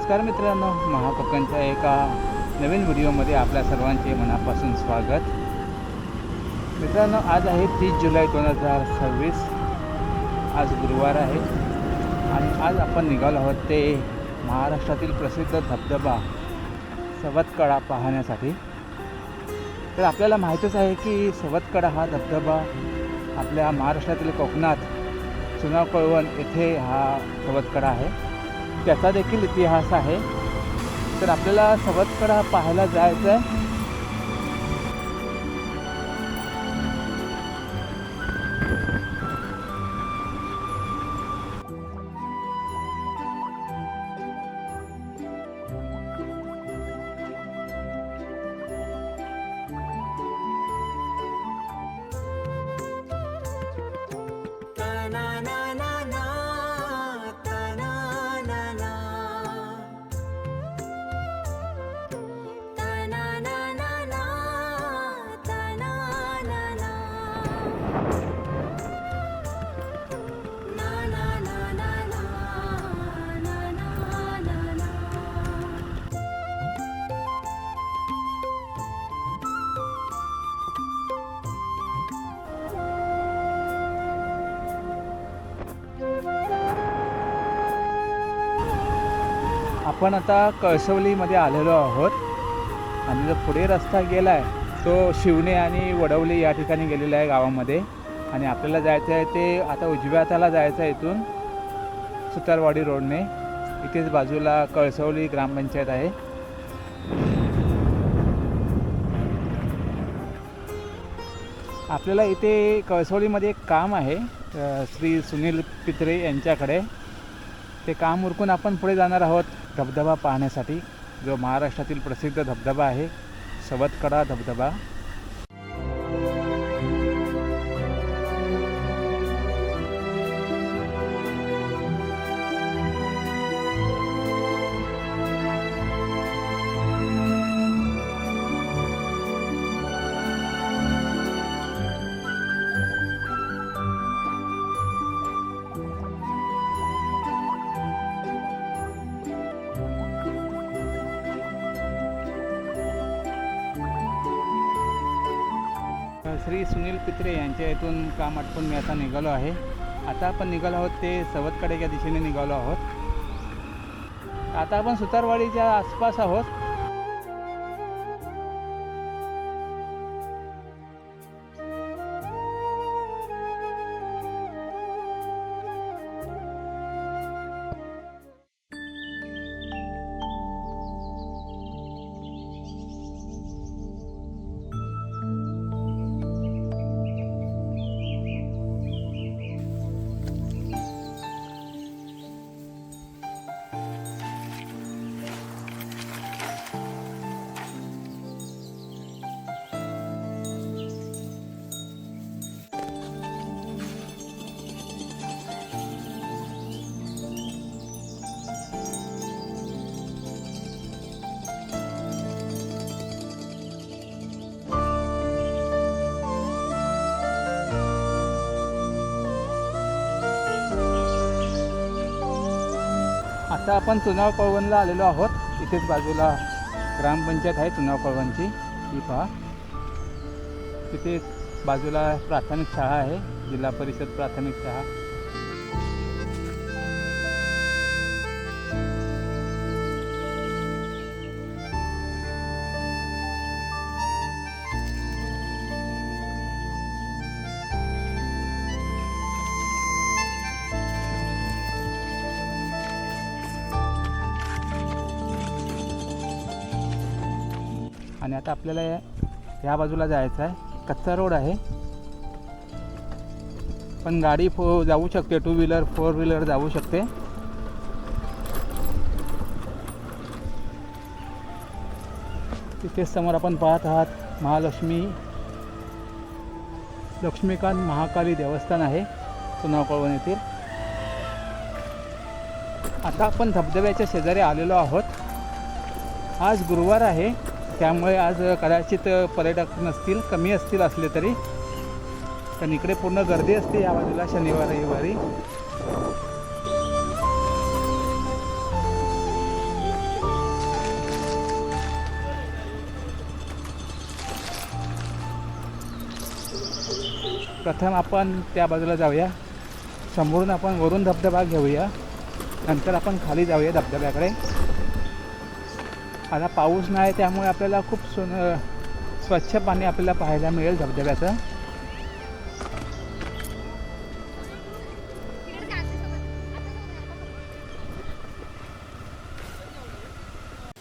नमस्कार मित्रांनो, महाकोकणच्या एका नवीन व्हिडिओमध्ये आपल्या सर्वांचे मनापासून स्वागत. मित्रांनो, आज आहे 30 जुलै 2026. आज गुरुवार आहे आणि आज आपण निघालो आहोत ते महाराष्ट्रातील प्रसिद्ध धबधबा सवतकडा पाहण्यासाठी. तर आपल्याला माहीतच आहे की सवतकडा हा धबधबा आपल्या महाराष्ट्रातील कोकणात चुनाव कळवण येथे हा सवतकडा आहे. त्याचा देखील इतिहास आहे. तर आपल्याला सवतकडा पाहायला जायचं आहे. आपण आता कळसवलीमध्ये आलेलो आहोत आणि जो पुढे रस्ता गेला आहे तो शिवणे आणि वडवली या ठिकाणी गेलेला आहे गावामध्ये. आणि आपल्याला जायचं आहे ते आता उजव्या हाताला जायचं आहे इथून सुतारवाडी रोडने. इथेच बाजूला कळसवली ग्रामपंचायत आहे. आपल्याला इथे कळसवलीमध्ये एक काम आहे श्री सुनील पित्रे यांच्याकडे. ते काम उरकून आपण पुढे जाणार आहोत धबधबा पाहण्यासाठी, जो महाराष्ट्रातील प्रसिद्ध धबधबा आहे सवतकडा धबधबा. श्री सुनील पित्रे यांच्या इथून काम आटपून मी आता निघालो आहे. आता आपण निघालो आहोत ते सवतकडेच्या दिशेने निघालो आहोत. आता आपण सुतारवाडीच्या आसपास आहोत. आता आपण चुनाव कळवणला आलेलो आहोत. इथेच बाजूला ग्रामपंचायत आहे चुनाव कळवणची. ही पहा, तिथे बाजूला प्राथमिक शाळा आहे, जिल्हा परिषद प्राथमिक शाळा. आणि आता आपल्याला या बाजूला जायचं आहे. कच्चा रोड आहे पण गाडी जाऊ शकते, 2 व्हीलर 4 व्हीलर जाऊ शकते. तिथेच समोर आपण पाहत आहात लक्ष्मीकांत महाकाली देवस्थान आहे चुनाव कळवण येथील. आता आपण धबधब्याच्या शेजारी आलेलो आहोत. आज गुरुवार आहे, त्यामुळे आज कदाचित पर्यटक नसतील, कमी असतील असले तरी. पण इकडे पूर्ण गर्दी असते या बाजूला शनिवार रविवारी. प्रथम आपण त्या बाजूला जाऊया, समोरून आपण वरून धबधबा घेऊया, नंतर आपण खाली जाऊया धबधब्याकडे. आता पाऊस नाही त्यामुळे आपल्याला खूप स्वच्छ पाणी आपल्याला पाहायला मिळेल धबधब्याचं.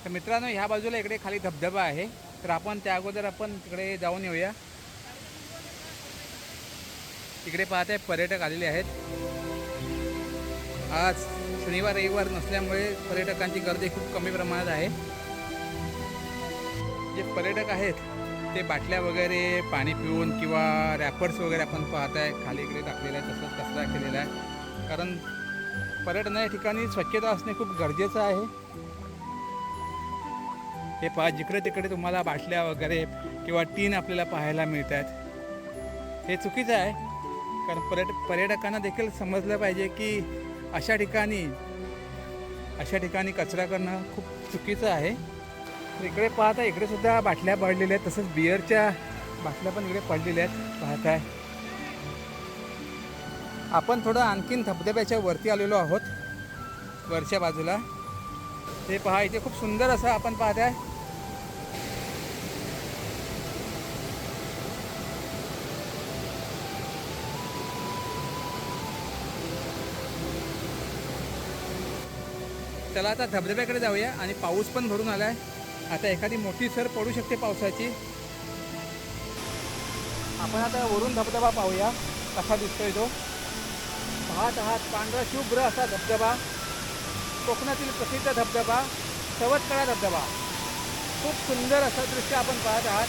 तर मित्रांनो, ह्या बाजूला इकडे खाली धबधबा आहे, तर आपण त्या अगोदर आपण तिकडे जाऊन येऊया. इकडे पाहताय पर्यटक आलेले आहेत. आज शनिवार रविवार नसल्यामुळे पर्यटकांची गर्दी खूप कमी प्रमाणात आहे. जे पर्यटक आहेत ते बाटल्या वगैरे पाणी पिऊन किंवा रॅपर्स वगैरे आपण पाहताय खाली इकडे टाकलेला आहे, तसंच कचरा केलेला आहे. कारण पर्यटन या ठिकाणी स्वच्छता असणे खूप गरजेचं आहे. हे पहा, जिकडे तिकडे तुम्हाला बाटल्या वगैरे किंवा टीन आपल्याला पाहायला मिळतात. हे चुकीचं आहे, कारण पर्यटकांना देखील समजलं पाहिजे की अशा ठिकाणी कचरा करणं खूप चुकीचं आहे. इकडे पाहता, इकडे सुद्धा बाटल्या पडलेल्या आहेत, तसंच बिअरच्या बाटल्या पण इकडे पडलेल्या आहेत पाहताय. आपण थोडं आणखीन धबधब्याच्या वरती आलेलो आहोत, वरच्या बाजूला. हे पहा, इथे खूप सुंदर असं आपण पाहताय. चला आता धबधब्याकडे जाऊया. आणि पाऊस पण भरून आलाय, आता एखादी मोठी सर पडू शकते पावसाची. आपण आता वरून धबधबा पाहूया कसा दिसतोय तो. पाहत आहात पांढरा शुभ्र असा धबधबा, कोकणातील प्रसिद्ध धबधबा सवतकडा धबधबा. खूप सुंदर असं दृश्य आपण पाहत आहात.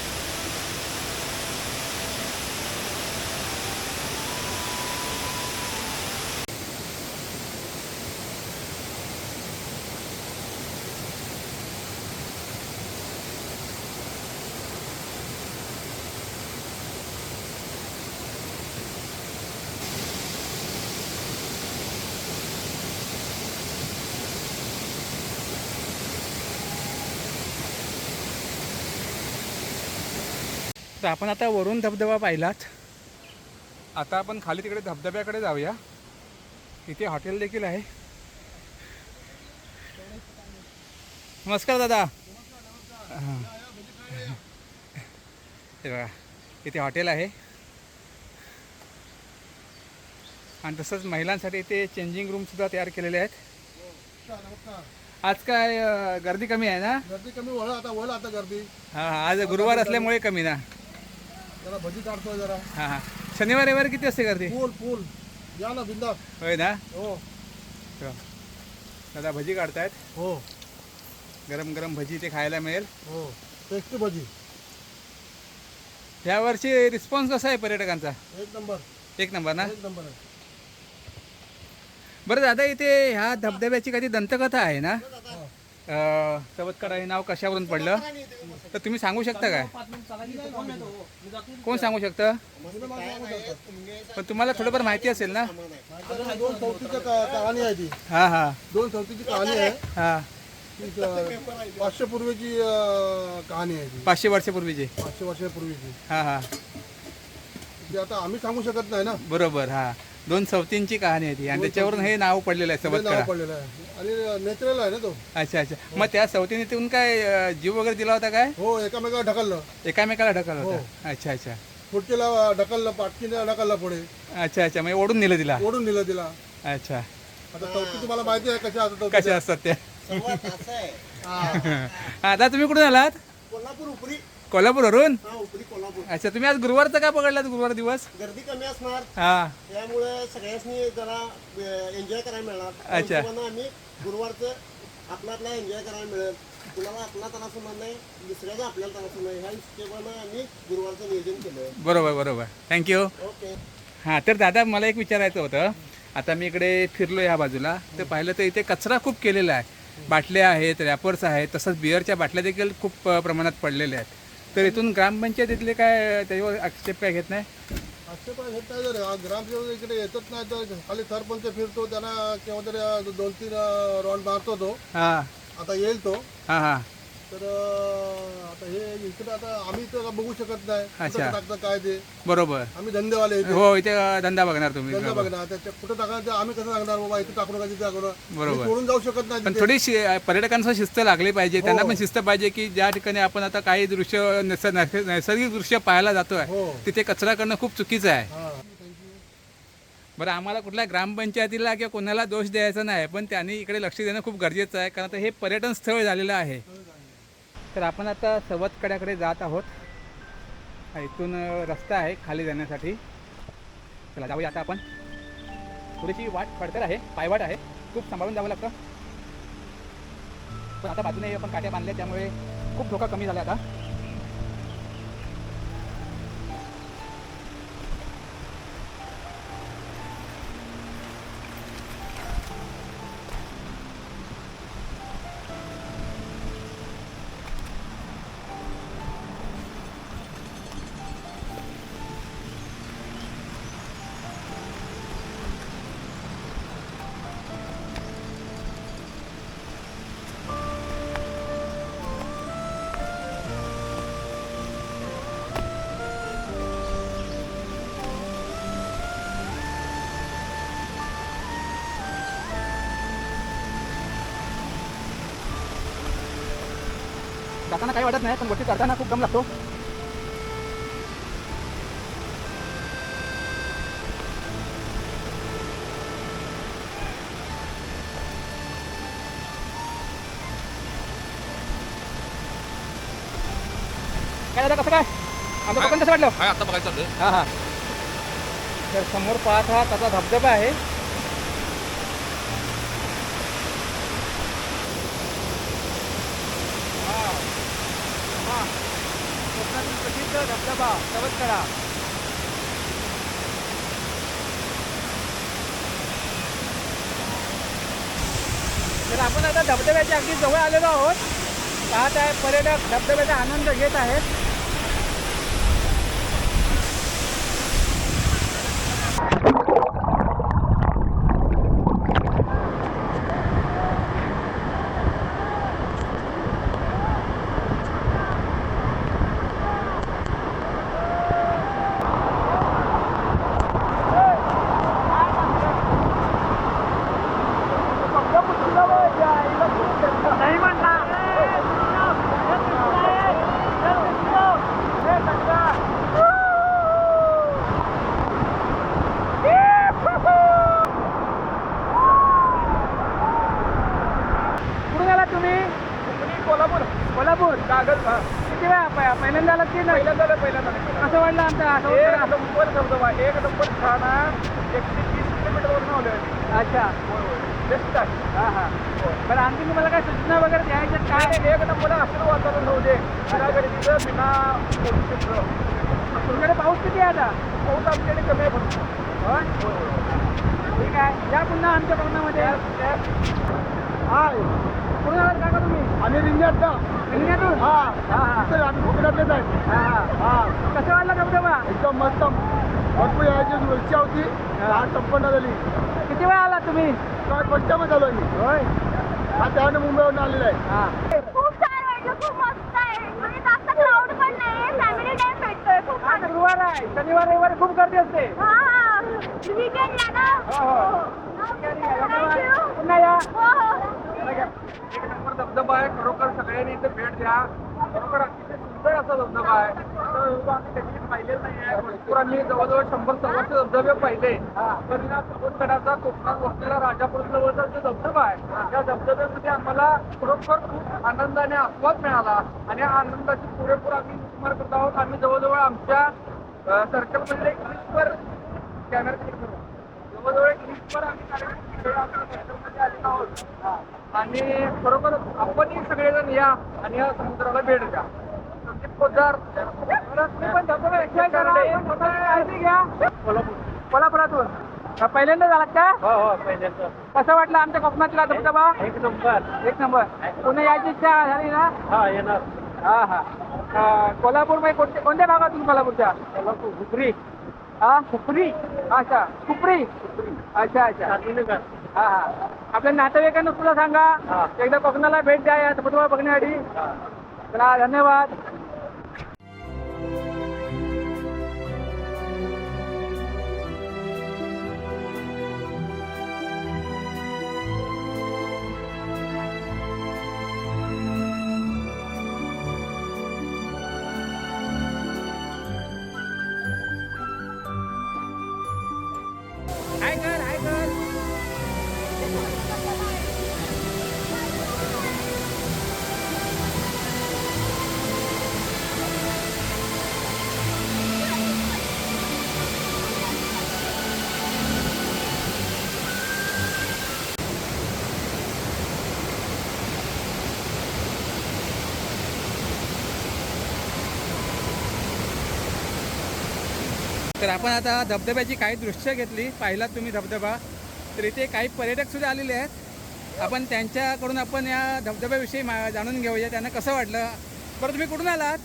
तर आपण आता वरून धबधबा पाहिलात, आता आपण खाली तिकडे धबधब्याकडे जाऊया. इथे हॉटेल देखील आहे. नमस्कार दादा. हां, हे बघा, इथे हॉटेल आहे. आणि तसंच महिलांसाठी इथे चेंजिंग रूमसुद्धा तयार केलेले आहेत. आज काय गर्दी कमी आहे ना? गर्दी कमी वळ आता गर्दी. हां हां, आज गुरुवार असल्यामुळे कमी ना. जरा भजी काढतोय जरा. हां हां, शनिवार रविवार किती असते गर्दी? फुल या ना बिंदास. होय ना. हो दादा भजी काढतायत. हो गरम गरम भजी ते खायला मिळेल. हो, टेस्टी भजी. यावर्षी रिस्पॉन्स कसा आहे पर्यटकांचा? एक नंबर. एक नंबर ना. एक नंबर आहे. बरं दादा, इथे ह्या धबधब्याची काही दंतकथा आहे ना? सवतकडा हे नाव कशावरून पडलं तर तुम्ही सांगू शकता काय? कोण सांगू शकतं? पण तुम्हाला थोडंफार माहिती असेल ना? 2 कहाणी आहे ती. हां हां 2 कहाणी आहे. हां, 500 पूर्वीची कहाणी आहे ती. 500 वर्षापूर्वीची. 500 वर्षापूर्वीची. हां हां, ती आता आम्ही सांगू शकत नाही ना. बरोबर. हां, 2 सवतींची कहाणी आहे ती, आणि त्याच्यावरून हे नाव पडलेलं आहे नाव सवतकडा. पडलेलं आहे आणि नॅचरल आहे ना तो. अच्छा अच्छा. मग त्या सवतीने तिथून काय जीव वगैरे दिला होता काय? हो, एकामेकाला ढकललं. एकामेकाला ढकललं होतं. अच्छा अच्छा. पुढच्याला ढकललं, पाटकीने ढकलला पुढे. अच्छा अच्छा, म्हणजे ओढून नेलं तिला. ओढून नेलं तिला. अच्छा. आता चौकी तुम्हाला माहिती आहे कशा असतात. कशा असतात त्या? हा. आता तुम्ही कुठून आलात? कोल्हापूर उपरी. कोल्हापूरवरून? हा, उपरी कोल्हापूर. अच्छा, तुम्ही आज गुरुवारचं का पकडलात? गुरुवार दिवस. गर्दी कमी असणार, हां, त्यामुळे सगळ्यांनी जरा एन्जॉय करायला मिळणार. अच्छा. आम्ही गुरुवारचं आपला एन्जॉय करायला मिळेल. कुणाला आपला त्रास होणार नाही, दुसऱ्याचा आपल्याला त्रास होणार नाही, ह्या हिशोबानं आम्ही गुरुवारचं नियोजन केलं. बरोबर बरोबर. थँक्यू. ओके. हां, तर दादा मला एक विचारायचं होतं. आता मी इकडे फिरलो ह्या बाजूला, तर पाहिलं तर इथे कचरा खूप केलेला आहे. बाटल्या आहेत, रॅपर्स आहेत, तसंच बिअरच्या बाटल्या देखील खूप प्रमाणात पडलेल्या आहेत. तर इथून ग्रामपंचायतीतले काय त्याच्यावर आक्षेप काय घेत नाही? आक्षेप घेत नाही. जर ग्रामसेवक इकडे येतच नाही तर खाली सरपंच फिरतो, त्यांना केव्हा तरी 2-3 राऊंड मारतो तो. हां आता येईल तो. हां हां. तर आता हे इकडे आता आम्ही तर बघू शकत नाही अच्छा. कुठं टाकतं काय ते बरोबर. आम्ही धंदेवाले इथे. हो इथे धंदा बघणार तुम्ही. धंदा बघणार त्याच्या कुठं टाकणार ते आम्ही कसं सांगणार बाबा इथे टाकू नका तिथे टाकू नका. बरोबर. आम्ही सोडून जाऊ शकत नाही पण तिथे. थोडी पर्यटकांना शिस्त लागली पाहिजे. त्यांना हो. पण शिस्त पाहिजे की ज्या ठिकाणी आपण आता काही दृश्य नैसर्गिक दृश्य पाहायला जातोय हो. तिथे कचरा करणं खूप चुकीचं आहे. हा. बरं आम्हाला कुठल्या ग्रामपंचायतीला किंवा कोणाला दोष द्यायचा नाही, पण त्यांनी इकडे लक्ष देणं खूप गरजेचं आहे, कारण आता हे पर्यटन स्थळ झालेलं आहे. तर आपण आता सवतकड्याकडे जात आहोत. इथून रस्ता आहे खाली जाण्यासाठी. चला जाऊया आता आपण. थोडीशी वाट खडतर आहे, पायवाट आहे, खूप सांभाळून जावं लागतं. पण आता बाजूने आपण काट्या बांधल्या त्यामुळे खूप धोका कमी झाला आता. जाताना काही वाटत नाही, पण गोष्टी करताना खूप दम लागतो. काय दादा कसं काय आमचं कोकण कसं वाटलं? काय आता बघायचं चाललंय. हां हां. तर समोर पाहत हा त्याचा धबधबा आहे. कोकणातील प्रसिद्ध धबधबा सवतकडा. तर आपण आता धबधब्याच्या अगदी जवळ आलेलो आहोत. पाहत आहे पर्यटक धबधब्याचा आनंद घेत आहेत. कुठून आलात तुम्ही? कोल्हापूर. कोल्हापूर कागद. किती वेळा पहिल्यांदा आलात की नाही? पहिल्यांदा. कसं वाटलं आमचा नंबर धबधबा? एक नंबर छान आहे. 130 किलोमीटरवरून आलोय. अच्छा. बेस्ट आहे. हां हां. बरं आणखी तुम्हाला काय सूचना वगैरे द्यायच्या काय? एक नंबर असं वातावरण होऊ दे. बिना गर्दीचं बिना पोल्युशनचं. तुमच्याकडे पाऊस किती आहे आता? पाऊस आमच्याकडे कमी आहे फक्त. ठीक आहे, या पुन्हा आमच्या कोकणामध्ये. हाय कुठून आलात काका तुम्ही? आम्ही रिंग्यातला. रिंगणातून? हा हां हां. आम्ही कोकणातलेच आहे. हां हां. कसं वाटलं धबधबा? एकदम मस्त. भरपूर यायची इच्छा होती. आज संपन्न झाली. किती वेळा आलात तुम्ही? काय फर्स्ट टाइमच आलो मी. होय. हा त्याने मुंबईवरून आलेला आहे. हां. खूप छान वाटलं, खूप मस्त आहे. म्हणजे जास्त क्राऊड पण नाही, फॅमिली टाइम भेटतोय. खूप आज छान. गुरुवार आहे, शनिवार रविवारी खूप गर्दी असते. हा वीकेंडला ना. हो हो. Thank you. पुन्हा या. हो हो. एक नंबर धबधबा आहे. खरोखर सगळ्यांनी इथे भेट द्या. खरोखर अतिशय सुंदर असा धबधबा आहे. असं आम्ही कधी पाहिलेलं नाही आहे. भरपूर आम्ही जवळजवळ 100-125 धबधबे पाहिले. तर या समुद्राचा कोकणात वसलेला राजापूरजवळचा जो धबधबा आहे त्या धबधब्यामध्ये आम्हाला खरोखर खूप आनंद आणि आस्वाद मिळाला. आणि या आनंदाची पुरेपूर आम्ही नुकसान करत आहोत. आम्ही जवळजवळ आमच्या सर्कलमध्ये 20वर कॅमेरा क्लिक करू. जवळजवळ 20वर आम्ही कार्यक्रम आमच्या सर्कलमध्ये आलेलो आहोत. आणि खरोखर आपणही सगळेजण या आणि या समुद्राला भेट द्या. संदीप पोद्दार. तुम्ही पण धबधबा एन्जॉय करा. काळजी घ्या. कोल्हापुरातून पहिल्यांदा झालात का? हो हो पहिल्यांदा. कसं वाटलं आमच्या कोकणातला धबधबा? एक नंबर. एक नंबर. पुन्हा यायची इच्छा झाली ना? हा येणार. हा हा. कोल्हापूरमध्ये कोणत्या भागातून? कोल्हापूरच्या? कोल्हापूर हुपरी. हा खुपरी. अच्छा खुपरी. अच्छा अच्छा. गांधीनगर. हा हा. आपल्या नातेवाईकांना तुला सांगा हा. एकदा कोकणाला भेट द्या या धबधबा बघण्यासाठी. हा. चला धन्यवाद. हाय कर हाय कर. तर आपण आता धबधब्याची काही दृश्य घेतली. पाहिलात तुम्ही धबधबा. तर इथे काही पर्यटक सुद्धा आलेले आहेत. आपण त्यांच्याकडून आपण या धबधब्याविषयी जाणून घेऊया. त्यांना कसं वाटलं. बरं तुम्ही कुठून आलात.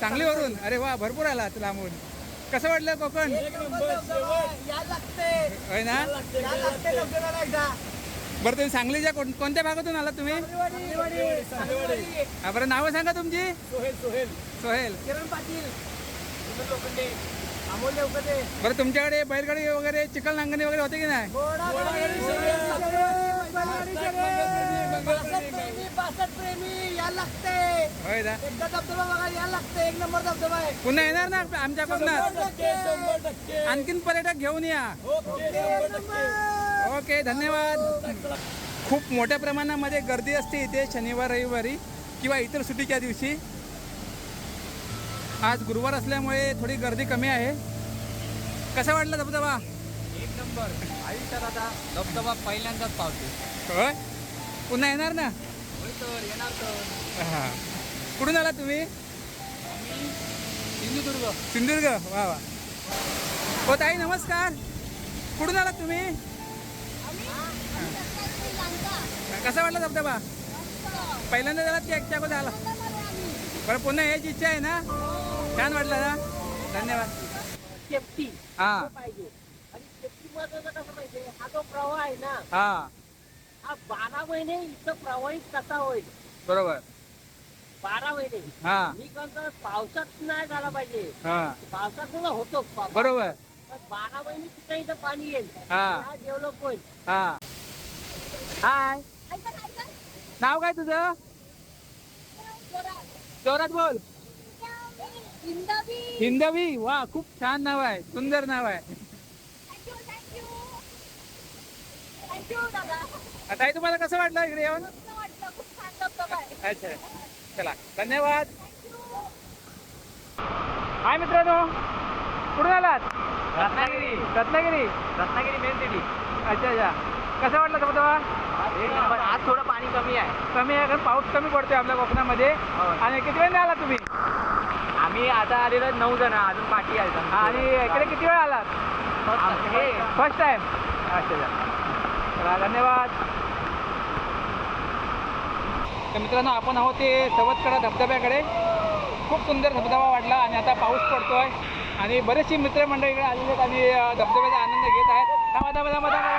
सांगलीवरून. अरे वा भरपूर आलात लांबून. कसं वाटलं कोकण. होय ना. बरं तुम्ही सांगलीच्या कोणत्या भागातून आलात तुम्ही. हा बरं नावं सांगा तुमची. सोहेल. किरण पाटील, लोखंडे, अमोल देवकते. बरं तुमच्याकडे बैलगाडी वगैरे चिखल नांगणी वगैरे होते की नाही. प्रेमी यायला लागते. होय ना. एकदा धबधबा बघा यायला लागते. एक नंबर धबधबा आहे. पुन्हा येणार ना आमच्या कोकणात. आणखीन पर्यटक घेऊन या. ओके धन्यवाद. खूप मोठ्या प्रमाणामध्ये गर्दी असते इथे शनिवार रविवारी किंवा इतर सुट्टीच्या दिवशी. आज गुरुवार असल्यामुळे थोडी गर्दी कमी आहे. कसा वाटला धबधबा. एक नंबर. आयुष्यात आता धबधबा पहिल्यांदाच पावते. होय पुन्हा येणार ना. येणार तर. हां कुठून आला तुम्ही. सिंधुदुर्ग. सिंधुदुर्ग. वा वा. हो ताई नमस्कार. कुठून आलात तुम्ही. कसा वाटला धबधबा. पहिल्यांदा झाला की एकच्या अगोदर आला. बरं पुन्हा यायची इच्छा आहे ना. छान वाटलं ना. धन्यवाद. सेफ्टी हां पाहिजे. आणि सेफ्टी महत्वाचं कसं पाहिजे. हा जो प्रवाह आहे ना, हां हा 12 महिने इथं प्रवाहित कसा होईल. बरोबर. 12 महिने. हां मी म्हणतो पावसात नाही झाला पाहिजे. हां पावसात सुद्धा होतो. बरोबर. 12 महिने तिथे इथं पाणी येईल. हां हा डेव्हलप होईल. हां. हाय नाव काय तुझं. जोरात बोल. हिंदवी. वा खूप छान नाव आहे. सुंदर नाव आहे. ताई तुम्हाला कसं वाटलं इकडे येऊन. अच्छा चला धन्यवाद. हाय मित्रांनो कुठून आलात. रत्नागिरी. रत्नागिरी. Ratnagiri main city. अच्छा अच्छा कसा वाटला धबधबा. एक नंबर. आज थोडं पाणी कमी आहे. कमी आहे कारण पाऊस कमी पडतोय आपल्या कोकणामध्ये. आणि किती वेळ आला तुम्ही. आम्ही आता आलेलो 9 जण. अजून पाठी आहे. आणि इकडे किती वेळ आलात. First time. अच्छा चला धन्यवाद. तर मित्रांनो आपण आहोत ते सवतकडा धबधब्याकडे. खूप सुंदर धबधबा वाटला आणि आता पाऊस पडतोय आणि बरेचशी मित्रमंडळी इकडे आलेले आहेत आणि धबधब्याचा आनंद घेत आहेत. थांबा थांबा थांबा थांबा.